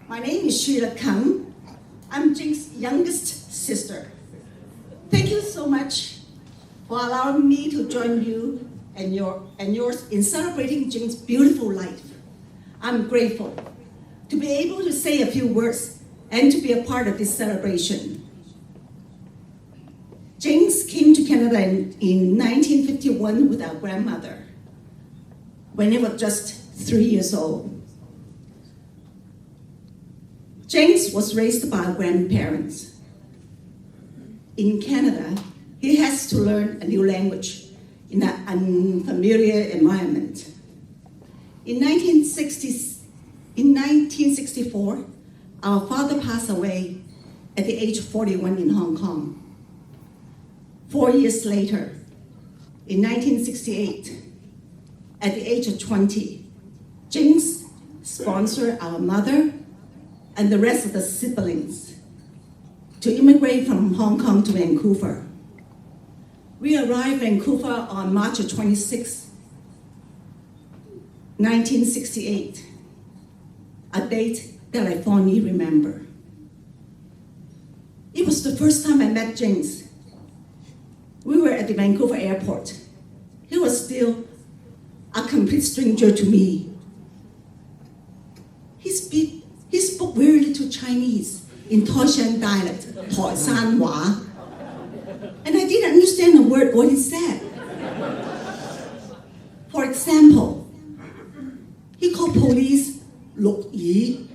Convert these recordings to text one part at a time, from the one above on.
My name is Sheila. I'm Jinx's youngest sister. Thank you so much for allowing me to join you and yours in celebrating Jinx's beautiful life. I'm grateful to be able to say a few words and to be a part of this celebration. Jinx came to Canada in 1951 with our grandmother when he was just 3 years old. Jinx was raised by our grandparents. In Canada, he has to learn a new language in an unfamiliar environment. In 1964, our father passed away at the age of 41 in Hong Kong. 4 years later, in 1968, at the age of 20, Jinx sponsored our mother and the rest of the siblings to immigrate from Hong Kong to Vancouver. We arrived in Vancouver on March 26, 1968, a date that I fondly remember. It was the first time I met Jinx. We were at the Vancouver airport. He was still a complete stranger to me. He spoke very little Chinese in Taishan dialect, Taishan and I didn't understand a word what he said. For example, he called police 綠耳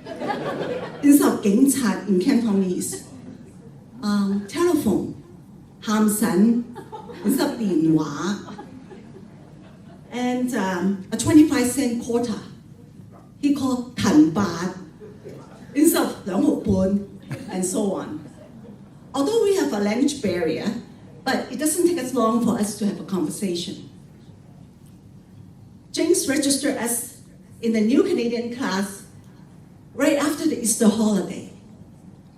instead of 警察 in Cantonese. Telephone 喊神 instead of 電話. And a 25-cent quarter, he called 藤八 instead of 兩毫半, and so on. Although we have a language barrier, but it doesn't take us long for us to have a conversation. Jinx registered us in the new Canadian class right after the Easter holiday,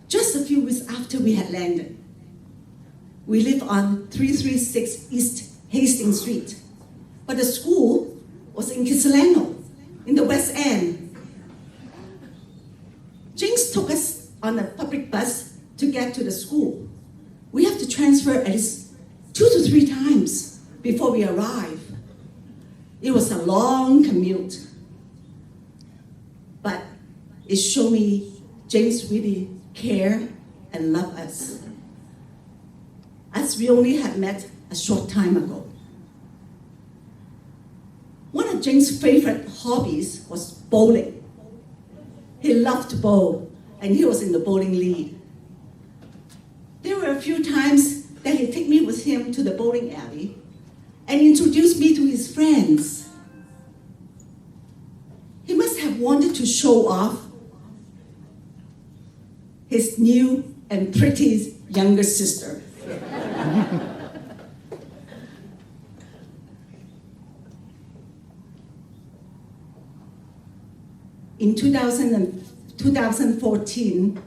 just a few weeks after we had landed. We lived on 336 East Hastings Street, but the school was in Kitsilano, in the West End. Jinx took us on a public bus to get to the school. We have to transfer at least 2 to 3 times before we arrive. It was a long commute, but it showed me Jinx really care and love us, as we only had met a short time ago. One of Jinx's favorite hobbies was bowling. He loved to bowl, and he was in the bowling league. There were a few times that he'd take me with him to the bowling alley and introduce me to his friends. He must have wanted to show off his new and pretty younger sister. In 2014,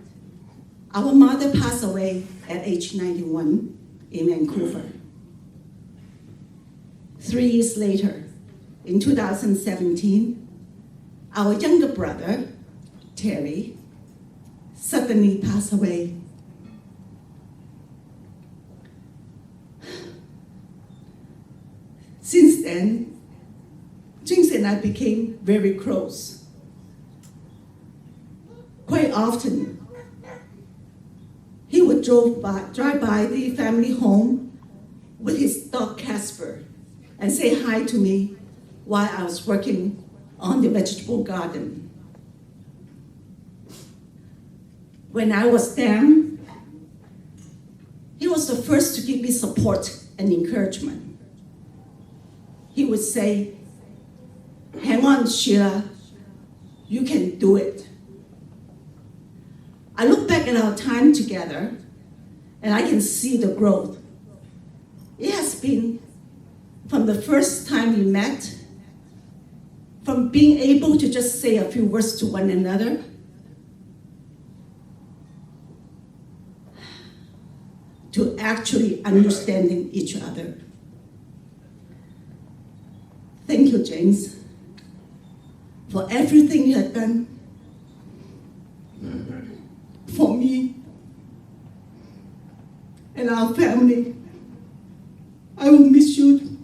our mother passed away at age 91 in Vancouver. 3 years later, in 2017, our younger brother, Terry, suddenly passed away. Since then, Jinx and I became very close. Quite often, he would drive by the family home with his dog Casper and say hi to me while I was working on the vegetable garden. When I was down, he was the first to give me support and encouragement. He would say, "Hang on, Sheila, you can do it." I look back at our time together, and I can see the growth. It has been from the first time we met, from being able to just say a few words to one another, to actually understanding each other. Thank you, Jinx, for everything you have done. and our family. I will miss you